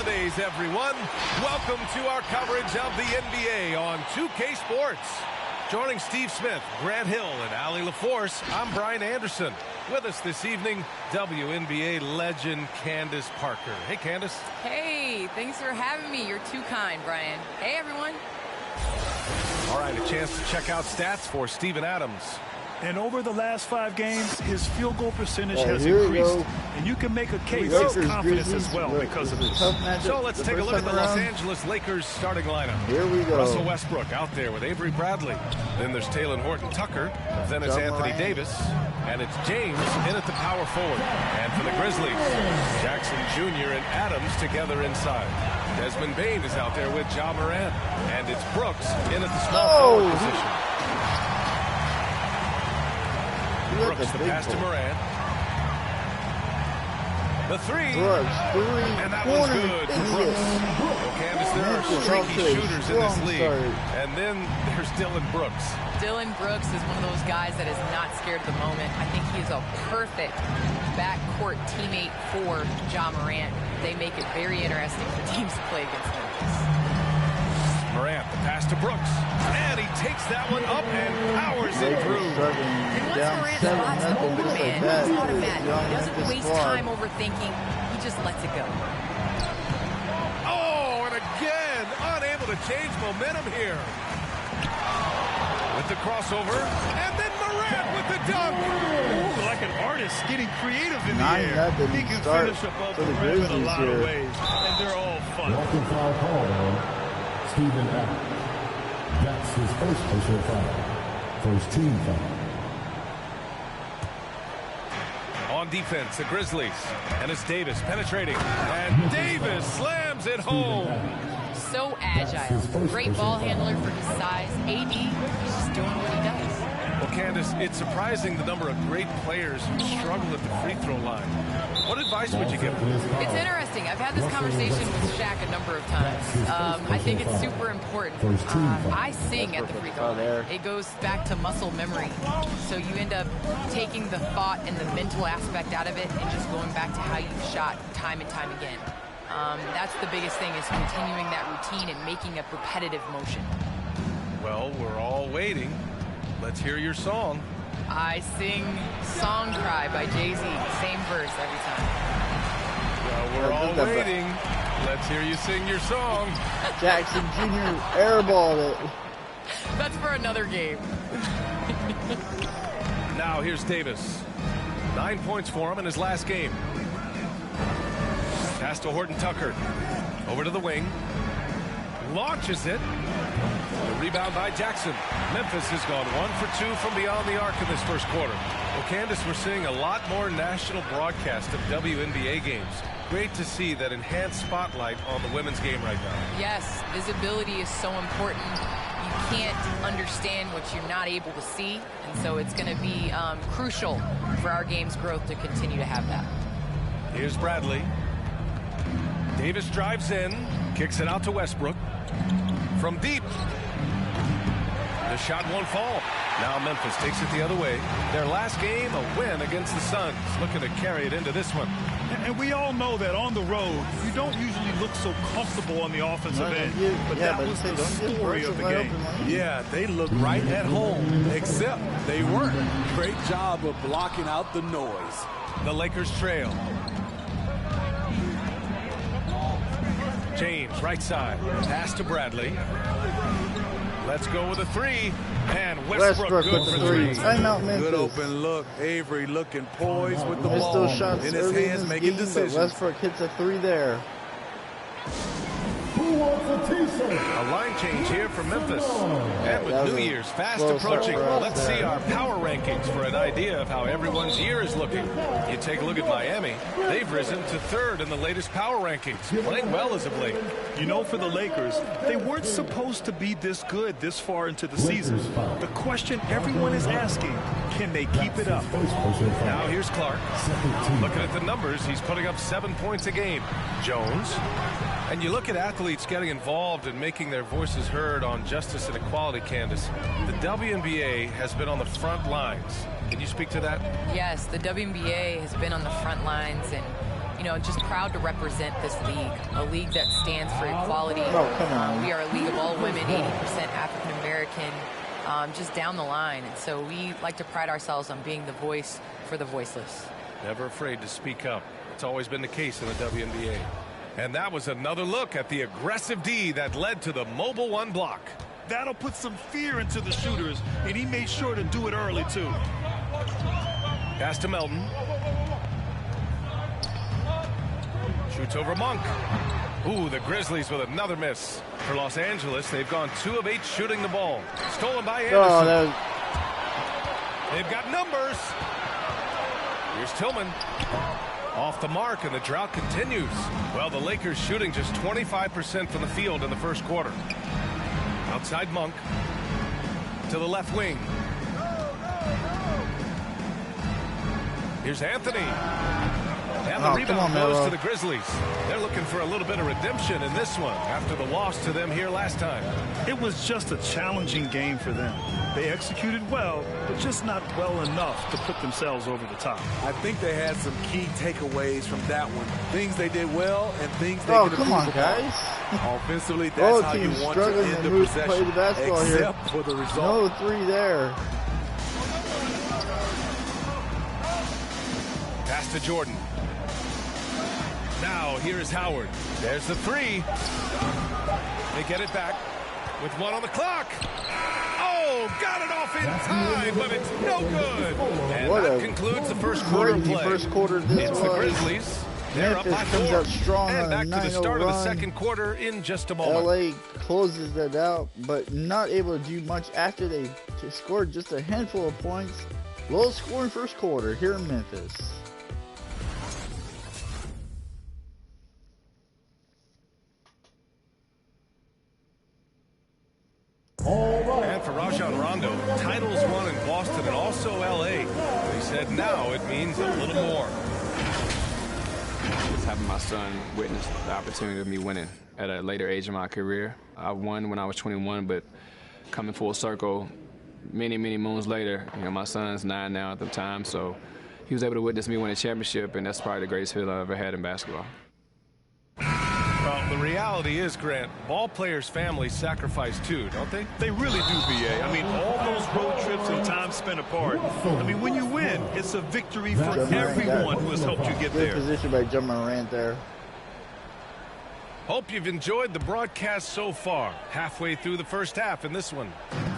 holidays, everyone. Welcome to our coverage of the NBA on 2K Sports. Joining Steve Smith, Grant Hill, and Allie LaForce, I'm Brian Anderson. With us this evening, WNBA legend Candace Parker. Hey, Candace. Hey, thanks for having me. You're too kind, Brian. Hey, everyone. All right, a chance to check out stats for Steven Adams. And over the last 5 games, his field goal percentage has increased. And you can make a case his confidence as well because of this. So let's take a look at the Los Angeles Lakers starting lineup. Here we go. Russell Westbrook out there with Avery Bradley. Then there's Taylor Horton-Tucker. Then it's Anthony Davis. And it's James in at the power forward. And for the Grizzlies, Jackson Jr. and Adams together inside. Desmond Bain is out there with Ja Morant. And it's Brooks in at the small forward position. Brooks, the pass to Morant. The three. And that one's good for Brooks. Well, Candace, there are streaky shooters in this league. And then there's Dylan Brooks. Dylan Brooks is one of those guys that is not scared of the moment. I think he is a perfect backcourt teammate for Ja Morant. They make it very interesting for teams to play against Memphis. Morant, the pass to Brooks. And he takes that one up and powers it through. And once Morant spots the open man, it's automatic. He doesn't waste time overthinking. He just lets it go. Oh, and again, unable to change momentum here. With the crossover, and then Morant with the dunk. Ooh, like an artist getting creative in the air. He can finish above the rim in a lot of ways, and they're all fun. Steven Adams. That's his first personal foul. First team foul. On defense, the Grizzlies. And it's Davis penetrating. And Davis slams it home. So agile. Great ball handler for his size. AD, he's just doing what he does. Well, Candace, it's surprising the number of great players who struggle at the free throw line. What advice would you give them? It's interesting. I've had this conversation with Shaq a number of times. I think it's super important. I sing at the free throw line. It goes back to muscle memory. So you end up taking the thought and the mental aspect out of it and just going back to how you've shot time and time again. That's the biggest thing, is continuing that routine and making a repetitive motion. Well, we're all waiting. Let's hear your song. I sing Song Cry by Jay-Z. Same verse every time. Well, we're all waiting. Let's hear you sing your song. Jackson Jr. airballed it. That's for another game. Now here's Davis. 9 points for him in his last game. Pass to Horton-Tucker. Over to the wing. Launches it. The rebound by Jackson. Memphis has gone 1 for 2 from beyond the arc in this first quarter. Well, Candace, we're seeing a lot more national broadcast of WNBA games. Great to see that enhanced spotlight on the women's game right now. Yes, visibility is so important. You can't understand what you're not able to see, and so it's going to be crucial for our game's growth to continue to have that. Here's Bradley. Davis drives in, kicks it out to Westbrook. From deep. The shot won't fall. Now Memphis takes it the other way. Their last game, a win against the Suns. Looking to carry it into this one. And we all know that on the road, you don't usually look so comfortable on the offensive end. But that was the story of the game. Yeah, they look right at home, except they weren't. Great job of blocking out the noise. The Lakers trail. James, right side. Pass to Bradley. Let's go with a three. And Westbrook good for three. Good open look. Avery looking poised with the ball in his hands, making decisions. Westbrook hits a 3 there. A line change here for Memphis. And with New Year's fast approaching, let's see our power rankings for an idea of how everyone's year is looking. You take a look at Miami. They've risen to 3rd in the latest power rankings, playing well as of late. You know, for the Lakers, they weren't supposed to be this good this far into the season. The question everyone is asking, can they keep it up? Now here's Clark. Looking at the numbers, he's putting up 7 points a game. Jones. And you look at athletes getting involved and making their voices heard on justice and equality, Candace. The WNBA has been on the front lines. Can you speak to that? Yes, the WNBA has been on the front lines, and you know, just proud to represent this league, a league that stands for equality. We are a league of all women, 80% African American, just down the line. And so we like to pride ourselves on being the voice for the voiceless. Never afraid to speak up. It's always been the case in the WNBA. And that was another look at the aggressive D that led to the mobile one block. That'll put some fear into the shooters, and he made sure to do it early, too. Pass to Melton. Shoots over Monk. Ooh, the Grizzlies with another miss. For Los Angeles, they've gone 2 of 8 shooting the ball. Stolen by Anderson. They've got numbers. Here's Tillman. Off the mark, and the drought continues. Well, the Lakers shooting just 25% from the field in the first quarter. Outside Monk. To the left wing. Here's Anthony. And the rebound goes to the Grizzlies. They're looking for a little bit of redemption in this one after the loss to them here last time. It was just a challenging game for them. They executed well, but just not well enough to put themselves over the top. I think they had some key takeaways from that one. Things they did well and things they could come on, guys. Offensively, that's how you want to end the possession, except for the result. No 3 there. Pass to Jordan. Now, here is Howard. There's the 3. They get it back with 1 on the clock. Oh, got it off in time, but it's no good. And that concludes the first quarter play. First quarter this it's the Grizzlies. They're up by 4. Strong and back to the start of the second quarter in just a moment. LA closes that out, but not able to do much after they scored just a handful of points. Low scoring first quarter here in Memphis. And for Rajon Rondo, titles won in Boston and also LA. He said now it means a little more. Just having my son witness the opportunity of me winning at a later age in my career. I won when I was 21, but coming full circle many, many moons later, you know, my son's 9 now at the time, so he was able to witness me win a championship, and that's probably the greatest feeling I've ever had in basketball. Well, the reality is, Grant, ball players' families sacrifice too, don't they? They really do, BA. I mean, all those road trips and time spent apart. I mean, when you win, it's a victory for everyone who has helped you get there. Good position by John Morant there. Hope you've enjoyed the broadcast so far. Halfway through the first half in this one.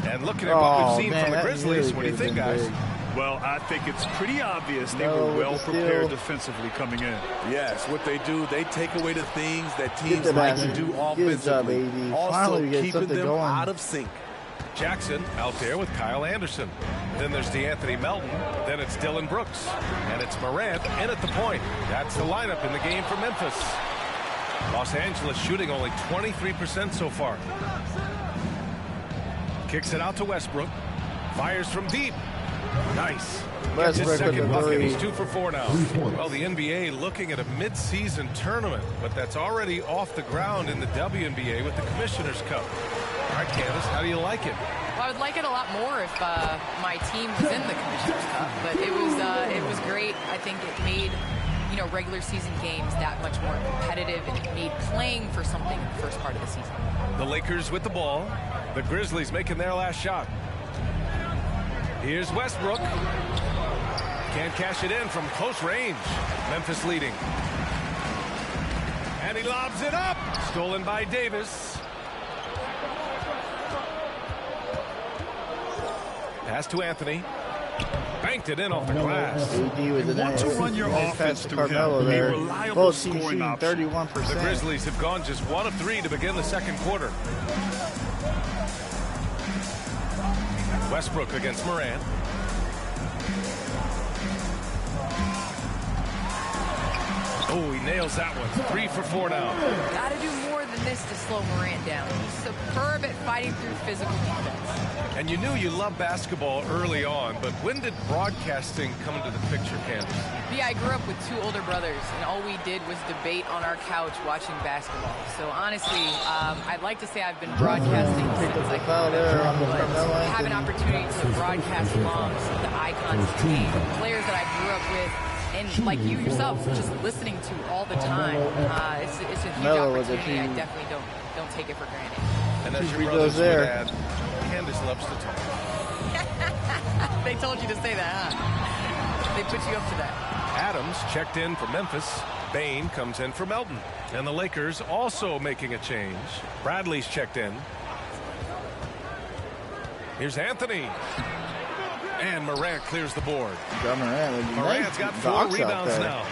And looking at what we've seen from the Grizzlies, what do you think, guys? Well, I think it's pretty obvious they were well prepared defensively coming in. Yes, what they do, they take away the things that teams like to do offensively. Also keeping them out of sync. Jackson out there with Kyle Anderson. Then there's DeAnthony Melton. Then it's Dylan Brooks. And it's Morant in at the point. That's the lineup in the game for Memphis. Los Angeles shooting only 23% so far. Kicks it out to Westbrook. Fires from deep. Nice. Gets his second bucket. He's 2 for 4 now. Well, the NBA looking at a mid-season tournament, but that's already off the ground in the WNBA with the Commissioner's Cup. All right, Candace, how do you like it? Well, I would like it a lot more if my team was in the Commissioner's Cup, but it was great. I think it made, you know, regular season games that much more competitive, and it made playing for something in the first part of the season. The Lakers with the ball. The Grizzlies making their last shot. Here's Westbrook. Can't cash it in from close range. Memphis leading. And he lobs it up. Stolen by Davis. Pass to Anthony. Banked it in off the glass. You want to run your offense through him. A reliable scoring option. 31%. The Grizzlies have gone just 1 of 3 to begin the second quarter. Westbrook against Morant. Oh, he nails that one. 3 for 4 now. Got to do more than this to slow Morant down. He's superb at fighting through physical defense. And you knew you loved basketball early on, but when did broadcasting come into the picture, Candace? Yeah, I grew up with 2 older brothers, and all we did was debate on our couch watching basketball. So honestly, I'd like to say I've been broadcasting since I have an opportunity to broadcast along some of the icons of the game, players that I grew up with, And like you yourself, just listening to all the time, it's a huge opportunity. I definitely don't take it for granted. And as your brothers would add, Candace loves to talk. They told you to say that, huh? They put you up to that. Adams checked in for Memphis. Bain comes in for Melton. And the Lakers also making a change. Bradley's checked in. Here's Anthony. And Morant clears the board. Morant's got 4 rebounds now.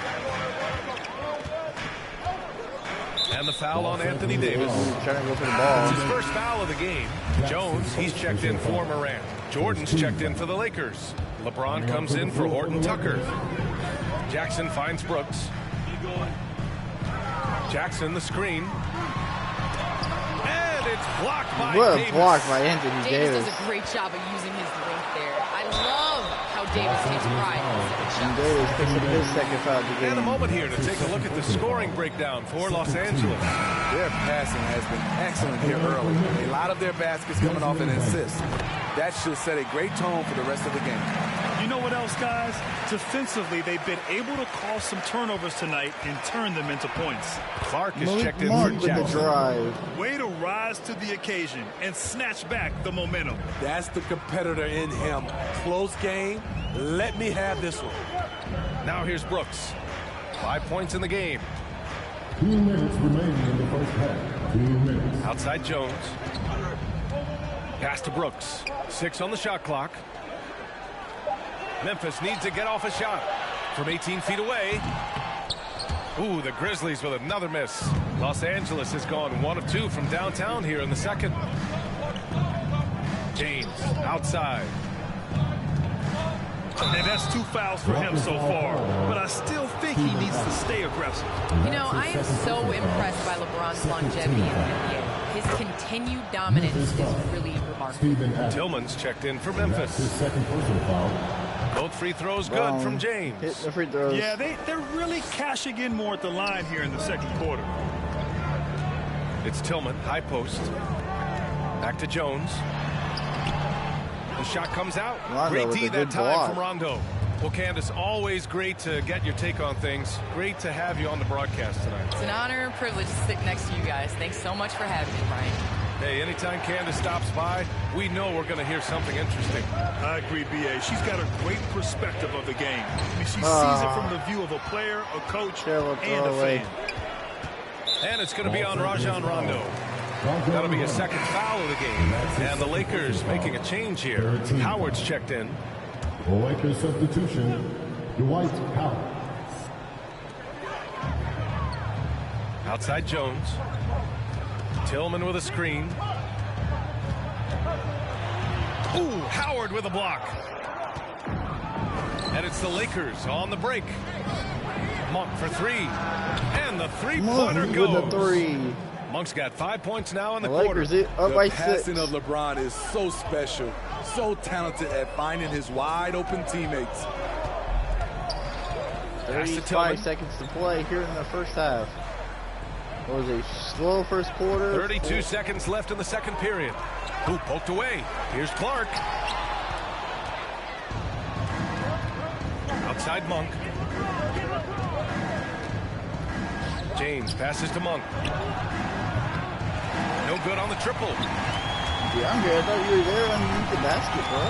And the foul on Anthony Davis. Trying to go for the ball. It's his first foul of the game. Jones, he's checked in for Morant. Jordan's checked in for the Lakers. LeBron comes in for Horton Tucker. Jackson finds Brooks. Jackson, the screen. And it's blocked by What a Davis. block by Anthony Davis does a great job of using his length there. I love how Davis takes pride in his second shot. Davis picks up his second foul of the game. And a moment here to take a look at the scoring breakdown for Los Angeles. Their passing has been excellent here early. A lot of their baskets coming off an assist. That should set a great tone for the rest of the game. You know what else, guys? Defensively, they've been able to cause some turnovers tonight and turn them into points. Clark is Malik checked in Monk for with the Jackson. drive. Way to rise to the occasion and snatch back the momentum. That's the competitor in him. Close game. Let me have this one. Now here's Brooks. 5 points in the game. 2 minutes remaining in the first half. 2 minutes. Outside Jones. Pass to Brooks. 6 on the shot clock. Memphis needs to get off a shot from 18 feet away. Ooh, the Grizzlies with another miss. Los Angeles has gone 1 of 2 from downtown here in the second. James outside. And that's 2 fouls for him so far. But I still think he needs to stay aggressive. You know, I am so impressed by LeBron's longevity in the NBA. His continued dominance is really remarkable. Tillman's checked in for That's his Memphis. second personal foul. Both free throws good from James. Hit the free throws. Yeah, they're really cashing in more at the line here in the second quarter. It's Tillman, high post. Back to Jones. The shot comes out. Rondo Great with D a that good time block. from Rondo. Well, Candace, always great to get your take on things. Great to have you on the broadcast tonight. It's an honor and privilege to sit next to you guys. Thanks so much for having me, Brian. Hey, anytime Candace stops by, we know we're going to hear something interesting. I agree, B.A. She's got a great perspective of the game. I mean, she sees it from the view of a player, a coach, Terrible and a throwaway. fan. And it's going to be on Rajon Rondo. That'll be a second foul of the game. And the Lakers making a change here. Howard's checked in. The Lakers substitution, Dwight Howard. Outside Jones. Tillman with a screen. Ooh, Howard with a block. And it's the Lakers on the break. Monk for 3. And the three-pointer Monk goes. with the 3. Monk's got 5 points now in the The quarter. Lakers up by The 6. passing of LeBron is so special, so talented at finding his wide open teammates. Pass to Tillman. 35 seconds to play here in the first half. It was a slow first quarter. 32 seconds left in the second period. Ooh, poked away. Here's Clark. Outside Monk. James passes to Monk. No good on the triple. DeAndre, I thought you were there underneath the basket, bro.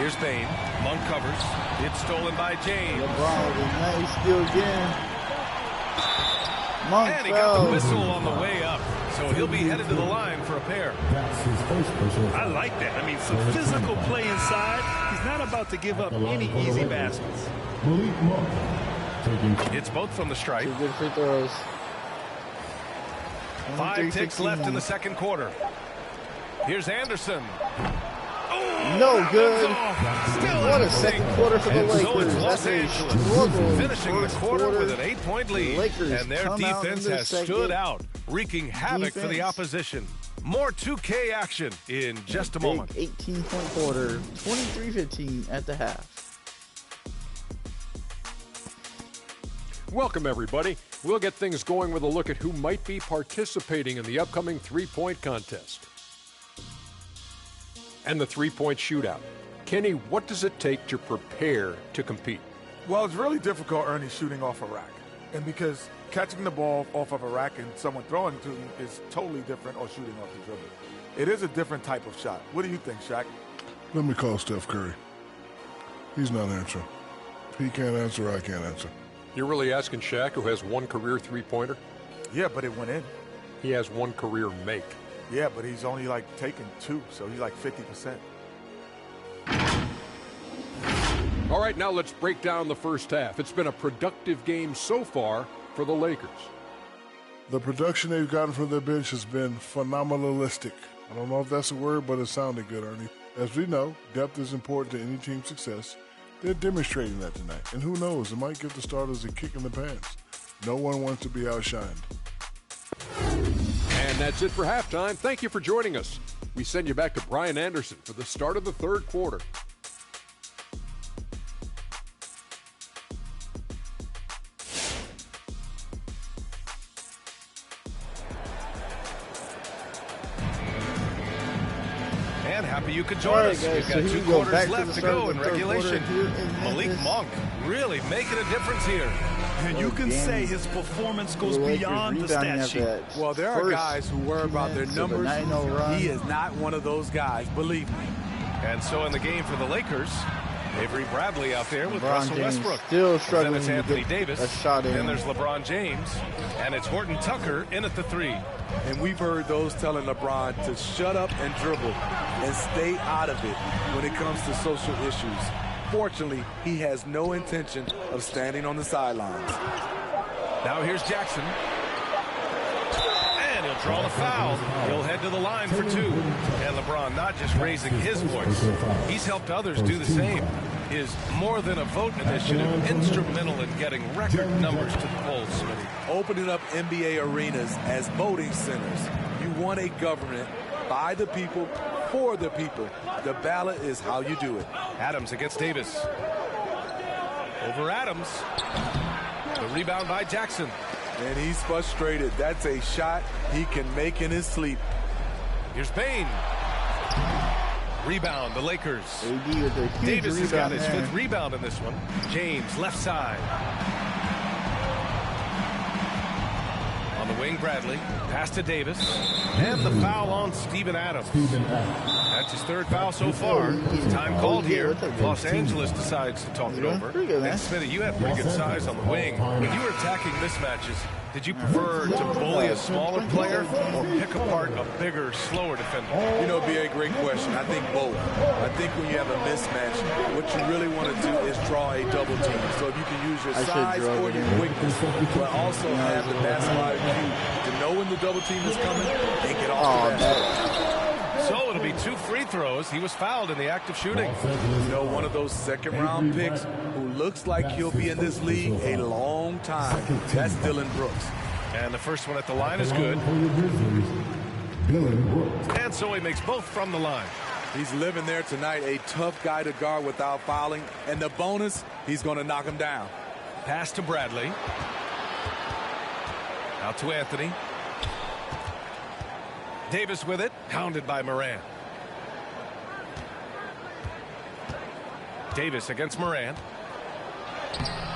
Here's Bain. Monk covers. It's stolen by James. LeBron with a nice steal again. Monk And he got the fell. whistle on the way up. So he'll be headed to the line for a pair. That's his first personal I foul. like that. I mean, some physical play inside. He's not about to give up any easy baskets. Malik Monk taking It's both from the stripe. 2 good free throws. 5 ticks left in the 23-61. second quarter. Here's Anderson. No good. Still What a out second quarter for the And so Lakers. it's Los That's a Angeles struggle. finishing the First quarter with an 8-point lead. Lakers And their come out in defense the has second. stood out, wreaking havoc for the Defense. opposition. More 2K action in just a moment. Big 18-point quarter. 23-15 at the half. Welcome, everybody. We'll get things going with a look at who might be participating in the upcoming three-point contest and the three-point shootout. Kenny, what does it take to prepare to compete? Well, it's really difficult, Ernie, shooting off a rack. And because catching the ball off of a rack and someone throwing to you is totally different or shooting off the dribble. It is a different type of shot. What do you think, Shaq? Let me call Steph Curry. He's not answering. If he can't answer, I can't answer. You're really asking Shaq, who has one career three-pointer? Yeah, but it went in. He has one career make. Yeah, but he's only like taken 2, so he's like 50%. All right, now let's break down the first half. It's been a productive game so far for the Lakers. The production they've gotten from their bench has been phenomenalistic. I don't know if that's a word, but it sounded good, Ernie. As we know, depth is important to any team's success. They're demonstrating that tonight. And who knows, it might give the starters a kick in the pants. No one wants to be outshined. And that's it for halftime. Thank you for joining us. We send you back to Brian Anderson for the start of the third quarter. Happy you could join us. We've got 2 quarters left to go in regulation. Malik Monk really making a difference here. And you can say his performance goes beyond the stat sheet. Well, there are guys who worry about their numbers. He is not one of those guys, believe me. And so in the game for the Lakers, Avery Bradley out there with Russell Westbrook. Still struggling. Then it's Anthony Davis. A shot in. Then there's LeBron James. And it's Horton Tucker in at the 3. And we've heard those telling LeBron to shut up and dribble and stay out of it when it comes to social issues. Fortunately, he has no intention of standing on the sidelines. Now here's Jackson. And he'll draw the foul. He'll head to the line for 2. And LeBron not just raising his voice, he's helped others do the same. His More Than a Vote initiative instrumental in getting record numbers to the polls, Smitty. Opening up NBA arenas as voting centers. You want a government by the people, for the people. The ballot is how you do it. Adams against Davis. Over Adams. The rebound by Jackson. And he's frustrated. That's a shot he can make in his sleep. Here's Bain. Rebound, the Lakers. AD with a huge Davis has got his there. 5th rebound in this one. James, left side. On the wing, Bradley. Pass to Davis. And the foul on Steven Adams. That's his 3rd foul so far. Time called here. Los Angeles decides to talk it over. And Smitty, you have pretty good size on the wing. When you were attacking mismatches, did you prefer to bully a smaller player or pick apart a bigger, slower defender? You know, it'd be a great question. I think both. I think when you have a mismatch, what you really want to do is draw a double team. So if you can use your size or your quickness, but also have the basketball IQ to know when the double team is coming and get off the basket. So it'll be 2 free throws. He was fouled in the act of shooting. You know, one of those second-round picks who looks like he'll be in this league a long time. That's Dylan Brooks. And the first one at the line is good. And so he makes both from the line. He's living there tonight, a tough guy to guard without fouling. And the bonus, he's going to knock him down. Pass to Bradley. Out to Anthony. Davis with it, hounded by Morant. Davis against Morant.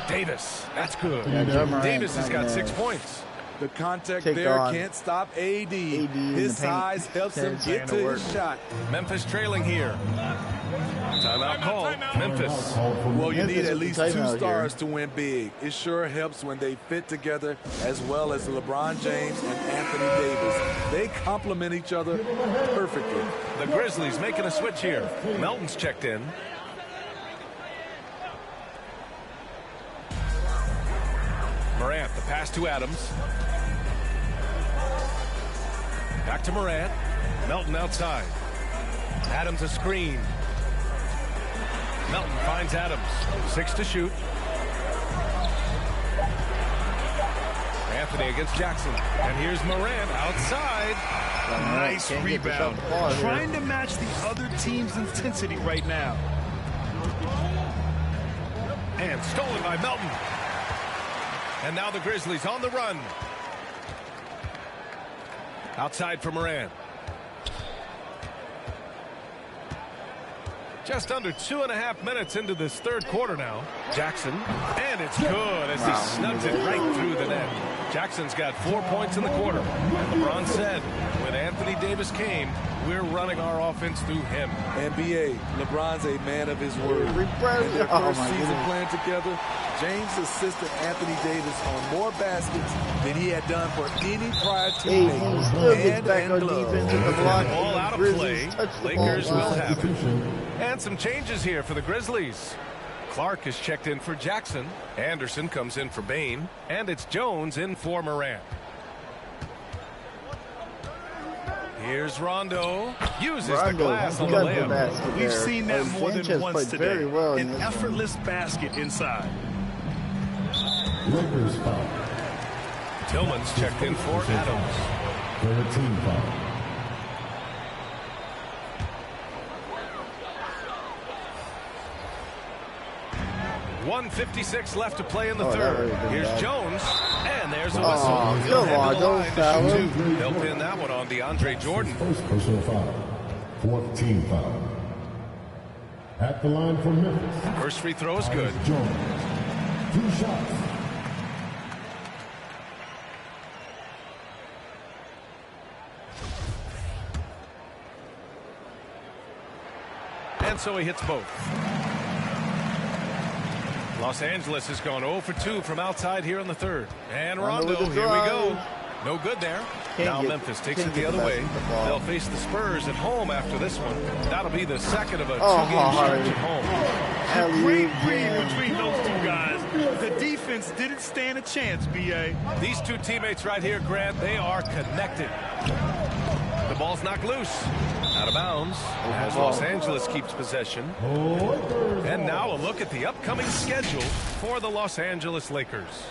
Davis, that's good. Yeah, Davis has got 6 points. The contact there can't stop AD. His size helps him get to his shot. Memphis trailing here. Timeout call. Memphis. Well, you need at least 2 stars to win big. It sure helps when they fit together, as well as LeBron James and Anthony Davis. They complement each other perfectly. The Grizzlies making a switch here. Melton's checked in. Morant, the pass to Adams. Back to Morant. Melton outside. Adams a screen. Melton finds Adams. 6 to shoot. Anthony against Jackson. And here's Morant outside. Nice rebound. Trying to match the other team's intensity right now. And stolen by Melton. And now the Grizzlies on the run. Outside for Morant. Just under 2.5 minutes into this third quarter now. Jackson, and it's good as he snugs it right through the net. Jackson's got 4 points in the quarter. And LeBron said, when Anthony Davis came, we're running our offense through him. NBA, LeBron's a man of his word. In their first season playing together, James assisted Anthony Davis on more baskets than he had done for any prior teammate. Ball out of play. Lakers will have it. And some changes here for the Grizzlies. Clark is checked in for Jackson. Anderson comes in for Bane. And it's Jones in for Morant. Here's Rondo. Uses the glass on the layup. We've seen that more than once today. An effortless basket inside. Lakers foul. Tillman's checked in for Adams. For a team foul. .156 left to play in the third. Here's Jones, and there's a whistle. Come on, don't foul him. They'll pin that one on DeAndre Jordan. First personal foul. Fourth team foul. At the line for Memphis. First free throw is good. Jones. 2 shots. And so he hits both. Los Angeles has gone 0 for 2 from outside here in the third. And Rondo, here we go. No good there. Now Memphis takes it the other way. They'll face the Spurs at home after this one. That'll be the second of a 2-game stretch at home. A great read between those two guys. The defense didn't stand a chance, B.A. These two teammates right here, Grant, they are connected. The ball's knocked loose. Out of bounds as Los Angeles keeps possession. And now a look at the upcoming schedule for the Los Angeles Lakers.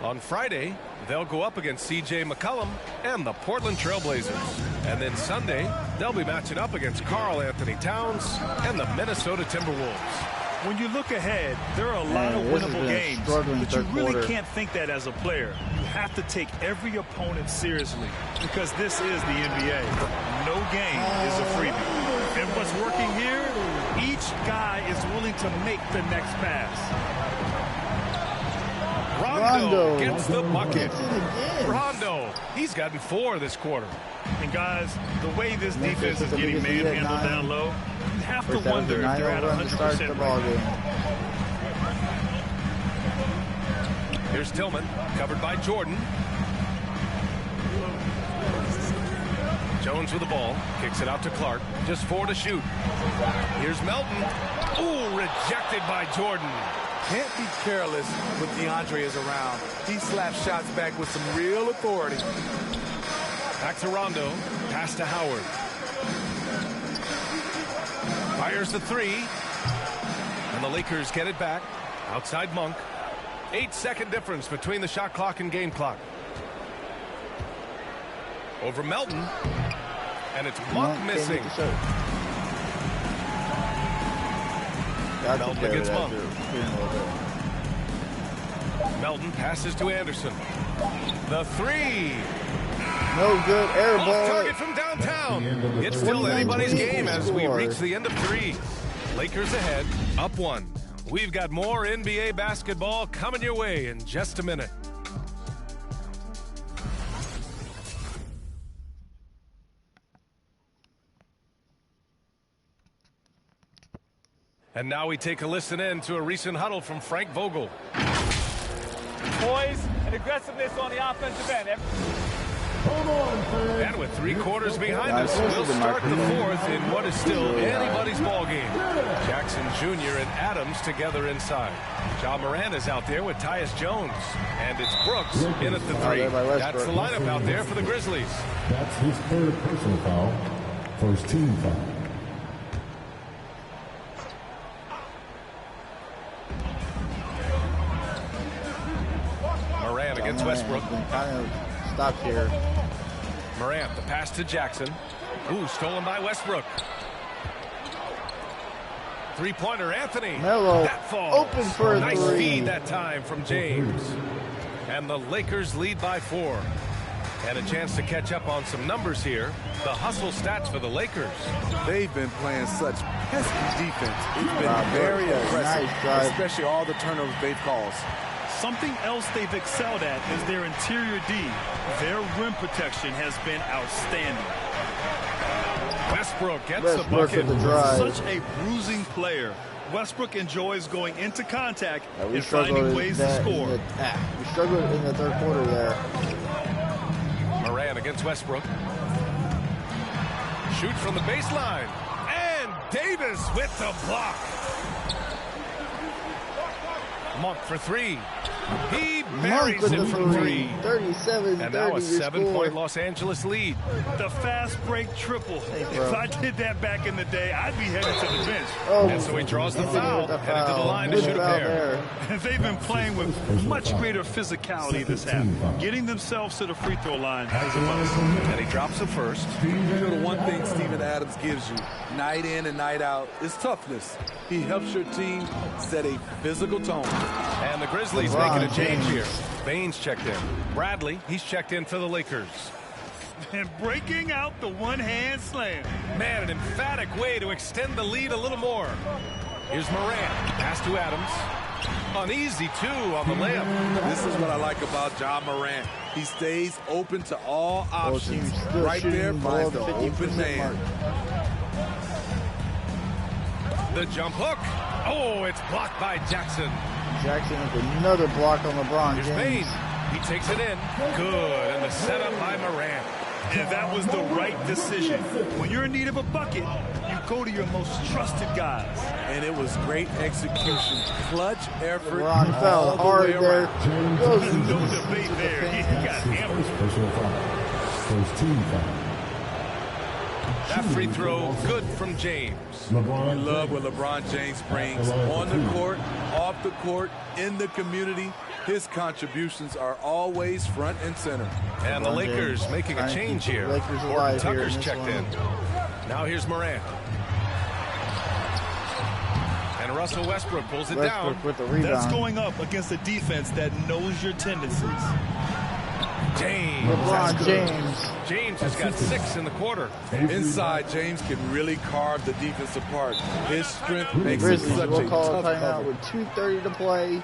On Friday, they'll go up against C.J. McCollum and the Portland Trailblazers. And then Sunday, they'll be matching up against Karl Anthony Towns and the Minnesota Timberwolves. When you look ahead, there are a lot of winnable games, but you really can't think that as a player. You have to take every opponent seriously because this is the NBA. No game is a freebie. And what's working here, each guy is willing to make the next pass. Rondo gets the bucket. Rondo, he's gotten 4 this quarter. And guys, the way this defense is getting manhandled down low, you have to wonder if they're at 100% right. Here's Tillman, covered by Jordan. Jones with the ball, kicks it out to Clark. Just 4 to shoot. Here's Melton. Ooh, rejected by Jordan. Can't be careless when DeAndre is around. He slaps shots back with some real authority. Back to Rondo. Pass to Howard. Fires the 3. And the Lakers get it back. Outside Monk. 8-second difference between the shot clock and game clock. Over Melton. And it's Monk missing. Melton against Monk. Melton passes to Anderson. The 3. No good. Air ball. Target from downtown. It's still anybody's game as we reach the end of 3. Lakers ahead, up 1. We've got more NBA basketball coming your way in just a minute. And now we take a listen in to a recent huddle from Frank Vogel. Poise and aggressiveness on the offensive end. And with 3 quarters behind us, we'll start the 4th in what is still anybody's ball game. Jackson Jr. and Adams together inside. Ja Morant is out there with Tyus Jones. And it's Brooks in at the 3. That's the lineup out there for the Grizzlies. That's his 3rd personal foul. First team foul. Morant against Westbrook. Kind of stopped here. Morant, the pass to Jackson. Ooh, stolen by Westbrook. 3-pointer, Anthony. Melo. That falls. Open for a nice 3. feed that time from James. And the Lakers lead by 4. And a chance to catch up on some numbers here. The hustle stats for the Lakers. They've been playing such pesky defense. It's been very impressive, especially all the turnovers they've caused. Something else they've excelled at is their interior D. Their rim protection has been outstanding. Westbrook gets the bucket. Such a bruising player. Westbrook enjoys going into contact and finding ways to score. We struggled in the third quarter there. Moran against Westbrook. Shoot from the baseline. And Davis with the block. Monk for three. He buries it from three. 37-30. And now a 7-point Los Angeles lead. The fast break triple. If I did that back in the day, I'd be headed to the bench. And so he draws the foul. Headed to the line to shoot a pair. They've been playing with much greater physicality this half, getting themselves to the free throw line. And he drops it first. You know, the one thing Steven Adams gives you, night in and night out, is toughness. He helps your team set a physical tone. And the Grizzlies making a change here. Baines checked in. Bradley, he's checked in for the Lakers. And breaking out the one-hand slam. Man, an emphatic way to extend the lead a little more. Here's Moran. Pass to Adams. An easy two on the layup. This is what I like about John Morant. He stays open to all options. Right there finds the open man. The jump hook. Oh, it's blocked by Jackson. Jackson with another block on LeBron James. Here's Baines. He takes it in. Good. And the setup by Morant. And that was the right decision. When you're in need of a bucket, you go to your most trusted guys. And it was great execution. Clutch effort. LeBron fell hard there. No debate there. He got hammered. First team foul. That free throw good from James. We love what LeBron James brings on the court, off the court, in the community. His contributions are always front and center. And the Lakers making a change here. Horton Tucker's checked in. Now here's Morant. And Russell Westbrook pulls it down. With the rebound. That's going up against a defense that knows your tendencies. James. LeBron James. James has got 6 in the quarter. Inside, James can really carve the defense apart. His strength makes it Grizzlies such will a call a tough timeout cover. with 2:30 to play.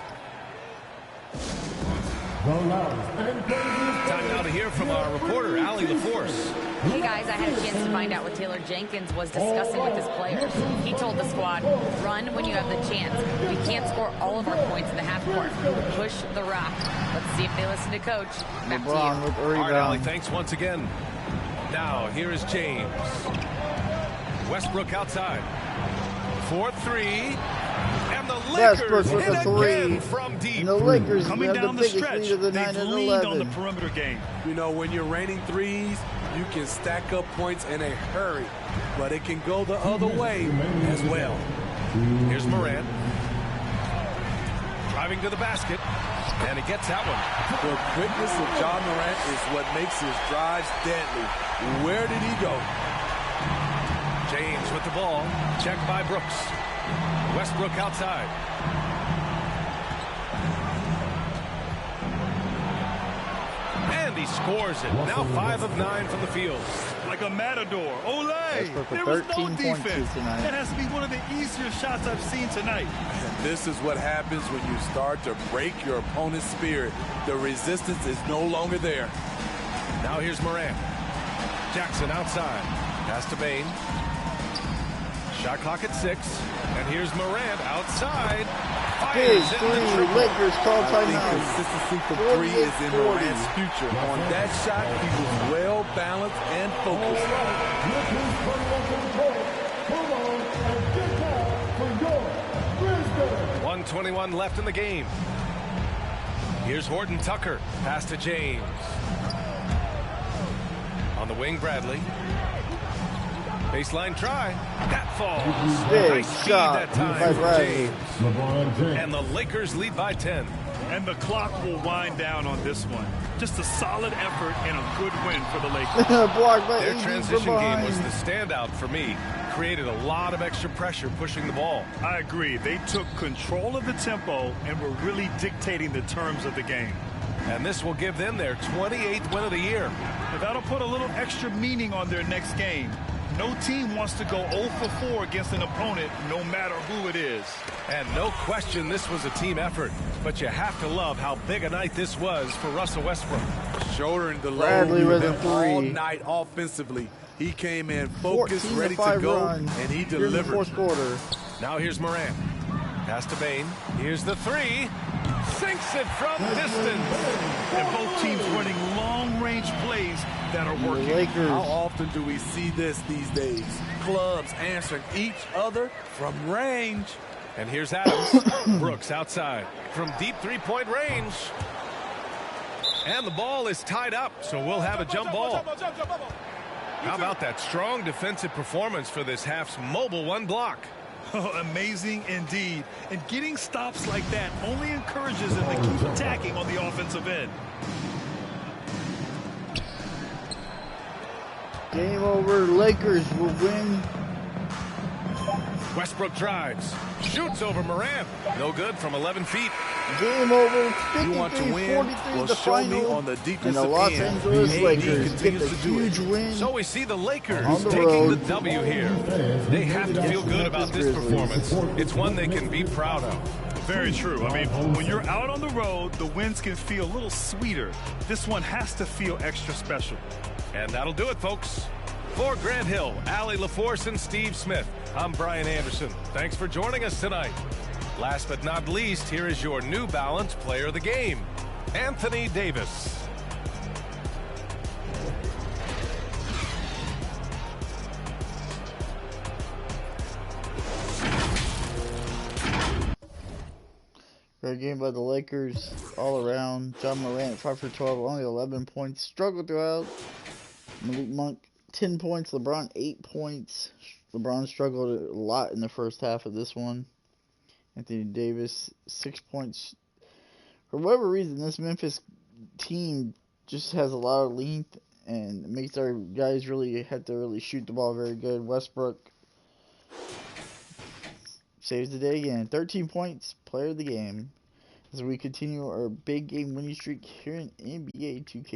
Time now to hear from our reporter, Allie LaForce. Hey guys, I had a chance to find out what Taylor Jenkins was discussing with his players. He told the squad, run when you have the chance. We can't score all of our points in the half court. Push the rock. Let's see if they listen to coach. Back LeBron to you. with the All right, Allie, rebound. thanks once again. Now, here is James. Westbrook outside. 4-3. And the Lakers Westbrook with hit a three. again from deep. And the Lakers Coming have the down the biggest stretch, lead of the night they've at leaned on the 11. perimeter game. You know, when you're raining threes, you can stack up points in a hurry. But it can go the other way as well. Here's Morant. Driving to the basket. And he gets that one. The quickness of John Morant is what makes his drives deadly. Where did he go? James with the ball. Checked by Brooks. Westbrook outside. And he scores it. Now 5 of 9 from the field. Like a matador. Olay! There was no defense. That has to be one of the easier shots I've seen tonight. And this is what happens when you start to break your opponent's spirit. The resistance is no longer there. Now here's Morant. Jackson outside. Pass to Bain. Shot clock at 6. And here's Morant outside. Big three. Lakers call I think timeout. consistency for three is in Morant's future. On that shot, he was well balanced and focused. 1:21 left in the game. Here's Horton Tucker. Pass to James. On the wing, Bradley. Baseline try. That falls. Big Nice speed shot that time by from Bradley. James. And the Lakers lead by 10. And the clock will wind down on this one. Just a solid effort and a good win for the Lakers. Blocked by Their AD transition from game was behind. the standout for me. Created a lot of extra pressure pushing the ball. I agree. They took control of the tempo and were really dictating the terms of the game. And this will give them their 28th win of the year. But that'll put a little extra meaning on their next game. No team wants to go 0 for 4 against an opponent, no matter who it is. And no question this was a team effort. But you have to love how big a night this was for Russell Westbrook. Shouldering the Bradley load with a all three. night offensively. He came in focused, ready to go, and he here in the delivered. fourth quarter. Now here's Morant. Pass to Bain. Here's the three. Sinks it from distance. And both teams running long-range plays that are working. Lakers. How often do we see this these days? Clubs answering each other from range. And here's Adams. Brooks outside from deep three-point range. And the ball is tied up, so we'll have a jump ball. How about that strong defensive performance for this half's mobile one block? Oh, amazing indeed. And getting stops like that only encourages them to keep attacking on the offensive end. Game over. Lakers will win. Westbrook drives. Shoots over Morant. No good from 11 feet. Game over. You want to win? 53 Well, the show final. me on the And defensive the Los end. Angeles AD Lakers get continues the to do it. huge win. So we see the Lakers On the taking road. the W here. They have to feel good about this performance. It's one they can be proud of. Very true. I mean, when you're out on the road, the wins can feel a little sweeter. This one has to feel extra special. And that'll do it, folks. For Grant Hill, Allie LaForce, and Steve Smith, I'm Brian Anderson. Thanks for joining us tonight. Last but not least, here is your New Balance player of the game, Anthony Davis. Great game by the Lakers all around. John Morant, 5 for 12, only 11 points. Struggled throughout. Malik Monk, 10 points. LeBron, 8 points. LeBron struggled a lot in the first half of this one. Anthony Davis, 6 points. For whatever reason, this Memphis team just has a lot of length and makes our guys really have to really shoot the ball very good. Westbrook saves the day again. 13 points, player of the game. As we continue our big game winning streak here in NBA 2K